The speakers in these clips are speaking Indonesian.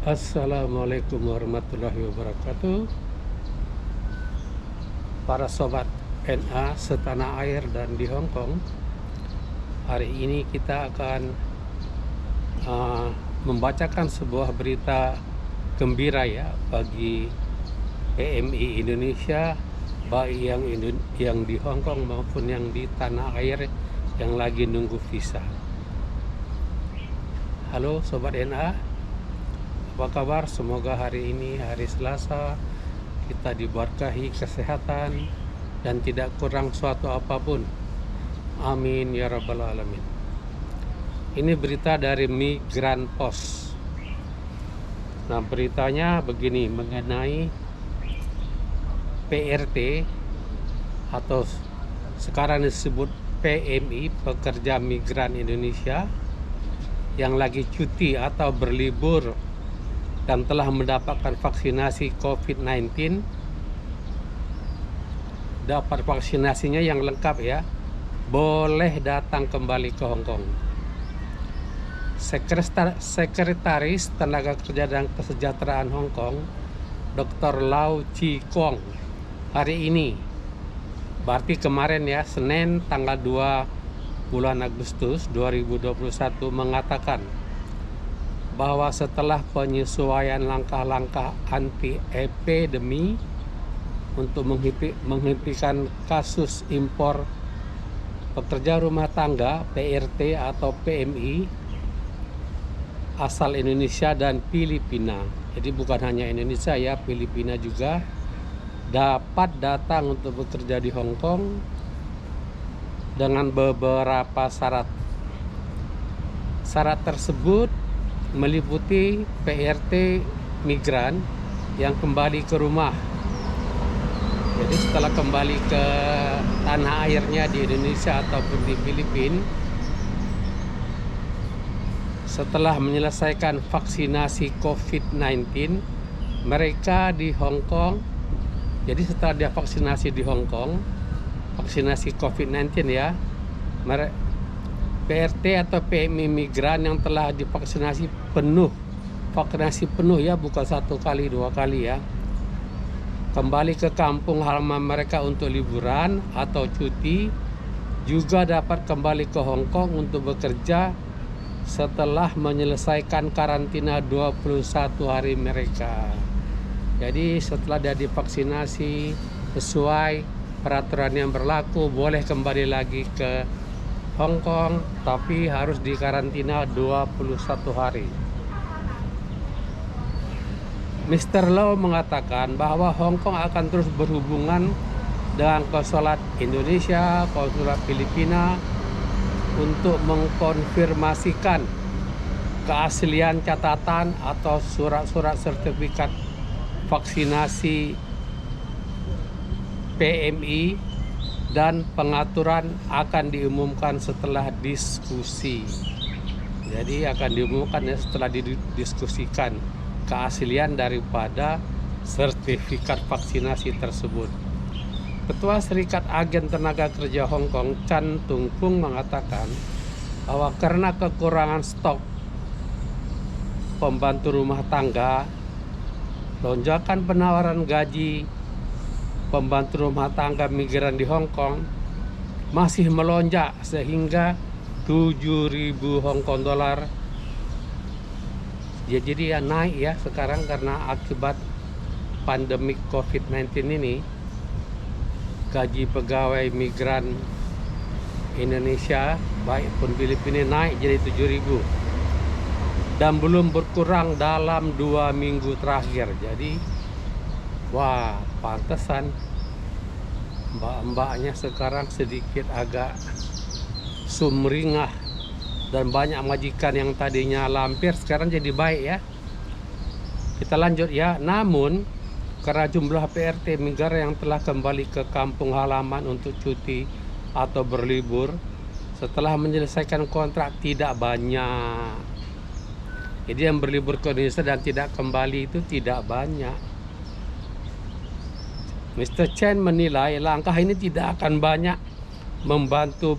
Assalamualaikum warahmatullahi wabarakatuh. Para sobat NA setanah air dan di Hong Kong. Hari ini kita akan membacakan sebuah berita gembira ya bagi PMI Indonesia, baik yang di Hong Kong maupun yang di tanah air yang lagi nunggu visa. Halo sobat NA, apa kabar? Semoga hari ini hari Selasa kita diberkahi kesehatan dan tidak kurang suatu apapun. Amin ya rabbal alamin. Ini berita dari Migran Post. Nah, beritanya begini mengenai PRT atau sekarang disebut PMI, Pekerja Migran Indonesia, yang lagi cuti atau berlibur dan telah mendapatkan vaksinasi COVID-19. Dapat vaksinasinya yang lengkap ya, boleh datang kembali ke Hong Kong. Sekretaris Tenaga Kerja dan Kesejahteraan Hong Kong, Dr. Lau Chi Kwong, hari ini, berarti kemarin ya, Senin tanggal 2 bulan Agustus 2021, mengatakan bahwa setelah penyesuaian langkah-langkah anti-epidemi untuk menghentikan kasus impor pekerja rumah tangga PRT atau PMI asal Indonesia dan Filipina. Jadi bukan hanya Indonesia ya, Filipina juga dapat datang untuk bekerja di Hong Kong dengan beberapa syarat. Syarat tersebut meliputi PRT migran yang kembali ke rumah. Jadi setelah kembali ke tanah airnya di Indonesia ataupun di Filipina, setelah menyelesaikan vaksinasi COVID-19, mereka di Hong Kong, jadi setelah dia vaksinasi di Hong Kong, vaksinasi COVID-19 ya, PRT atau PMI migran yang telah divaksinasi penuh, vaksinasi penuh ya, bukan 1 kali 2 kali ya, kembali ke kampung halaman mereka untuk liburan atau cuti, juga dapat kembali ke Hong Kong untuk bekerja setelah menyelesaikan karantina 21 hari mereka. Jadi setelah dia divaksinasi sesuai peraturan yang berlaku, boleh kembali lagi ke Hong Kong, tapi harus dikarantina 21 hari. Mr. Lau mengatakan bahwa Hong Kong akan terus berhubungan dengan konsulat Indonesia, konsulat Filipina untuk mengkonfirmasikan keaslian catatan atau surat-surat sertifikat vaksinasi PMI, dan pengaturan akan diumumkan setelah diskusi. Jadi akan diumumkan ya setelah didiskusikan keaslian daripada sertifikat vaksinasi tersebut. Ketua Serikat Agen Tenaga Kerja Hong Kong, Chan Tung Fung, mengatakan bahwa karena kekurangan stok pembantu rumah tangga, lonjakan penawaran gaji pembantu rumah tangga migran di Hong Kong masih melonjak sehingga 7.000 Hong Kong dolar. Jadi ya naik ya sekarang karena akibat pandemik COVID-19 ini. Gaji pegawai migran Indonesia baik pun Filipina naik jadi 7.000 dan belum berkurang dalam 2 minggu terakhir. Jadi wah, pantesan mbak-mbaknya sekarang sedikit agak sumringah, dan banyak majikan yang tadinya lampir sekarang jadi baik ya. Kita lanjut ya. Namun karena jumlah PRT migran yang telah kembali ke kampung halaman untuk cuti atau berlibur setelah menyelesaikan kontrak tidak banyak. Jadi yang berlibur ke Indonesia dan tidak kembali itu tidak banyak. Mr. Chen menilai langkah ini tidak akan banyak membantu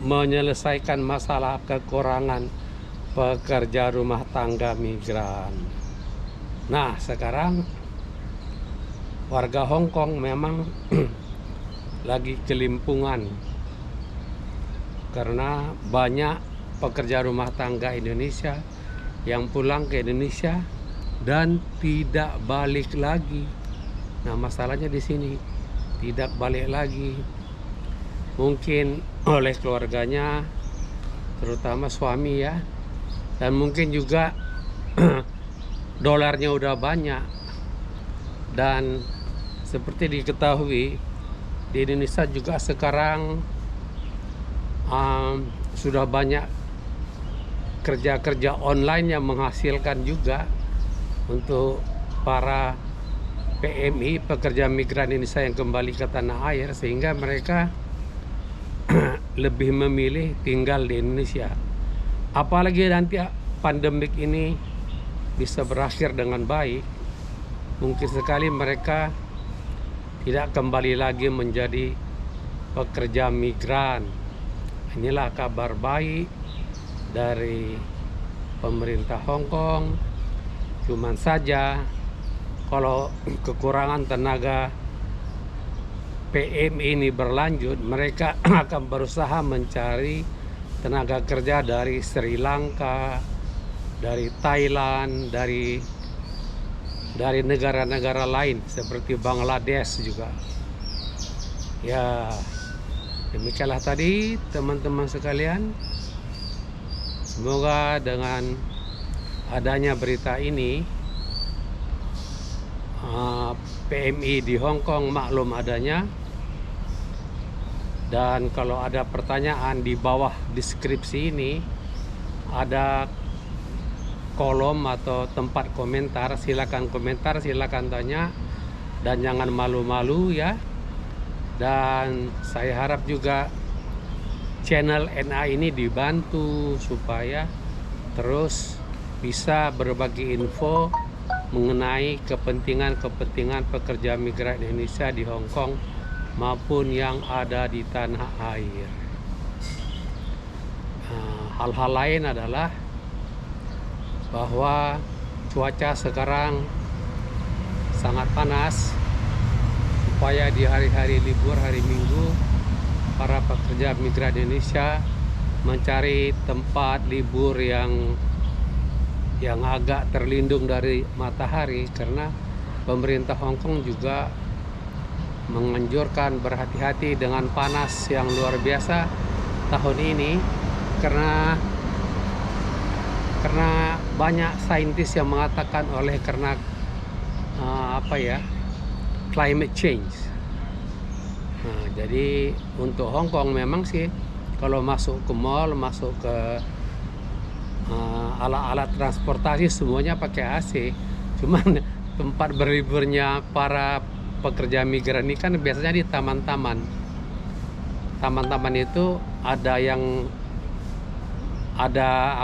menyelesaikan masalah kekurangan pekerja rumah tangga migran. Nah, sekarang warga Hong Kong memang lagi kelimpungan karena banyak pekerja rumah tangga Indonesia yang pulang ke Indonesia dan tidak balik lagi. Nah, masalahnya di sini tidak balik lagi. Mungkin oleh keluarganya, terutama suami ya, dan mungkin juga dolarnya udah banyak. Dan seperti diketahui di Indonesia juga sekarang sudah banyak kerja-kerja online yang menghasilkan juga untuk para PMI, pekerja migran Indonesia yang kembali ke tanah air, sehingga mereka lebih memilih tinggal di Indonesia. Apalagi nanti pandemik ini bisa berakhir dengan baik, mungkin sekali mereka tidak kembali lagi menjadi pekerja migran. Inilah kabar baik dari pemerintah Hong Kong. Cuman saja kalau kekurangan tenaga PMI ini berlanjut, mereka akan berusaha mencari tenaga kerja dari Sri Lanka, dari Thailand, dari negara-negara lain seperti Bangladesh juga. Ya, demikianlah tadi teman-teman sekalian. Semoga dengan adanya berita ini, PMI di Hong Kong maklum adanya. Dan kalau ada pertanyaan, di bawah deskripsi ini ada kolom atau tempat komentar. Silakan komentar, silakan tanya, dan jangan malu-malu ya. Dan saya harap juga channel NA ini dibantu supaya terus bisa berbagi info mengenai kepentingan pekerja migran Indonesia di Hong Kong maupun yang ada di tanah air. Hal-hal lain adalah bahwa cuaca sekarang sangat panas, supaya di hari-hari libur, hari Minggu, para pekerja migran Indonesia mencari tempat libur yang agak terlindung dari matahari, karena pemerintah Hong Kong juga menganjurkan berhati-hati dengan panas yang luar biasa tahun ini, karena banyak saintis yang mengatakan karena climate change. Nah, jadi untuk Hong Kong memang sih kalau masuk ke mall, masuk ke alat-alat transportasi semuanya pakai AC. Cuman tempat berliburnya para pekerja migran ini kan biasanya di taman-taman. Taman-taman itu ada yang ada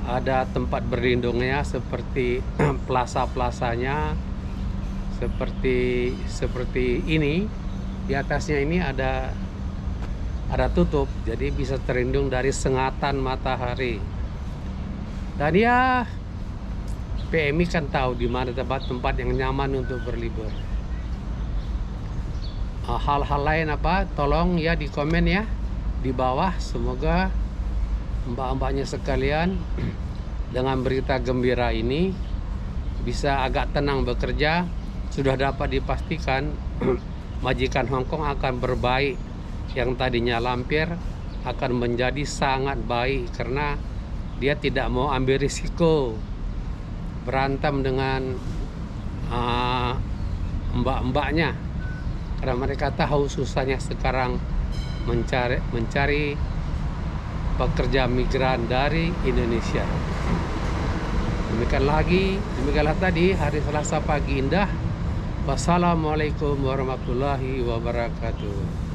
ada tempat berlindungnya seperti plaza-plasanya, seperti ini. Di atasnya ini ada tutup, jadi bisa terlindung dari sengatan matahari. Dan ya, PMI kan tahu di mana tempat yang nyaman untuk berlibur. Hal-hal lain tolong ya di komen ya di bawah. Semoga mbak-mbaknya sekalian dengan berita gembira ini bisa agak tenang bekerja. Sudah dapat dipastikan majikan Hong Kong akan berbaik. Yang tadinya lampir akan menjadi sangat baik, karena dia tidak mau ambil risiko berantem dengan mbak-mbaknya, karena mereka tahu susahnya sekarang mencari pekerja migran dari Indonesia. Demikianlah tadi hari Selasa pagi indah. Wassalamualaikum warahmatullahi wabarakatuh.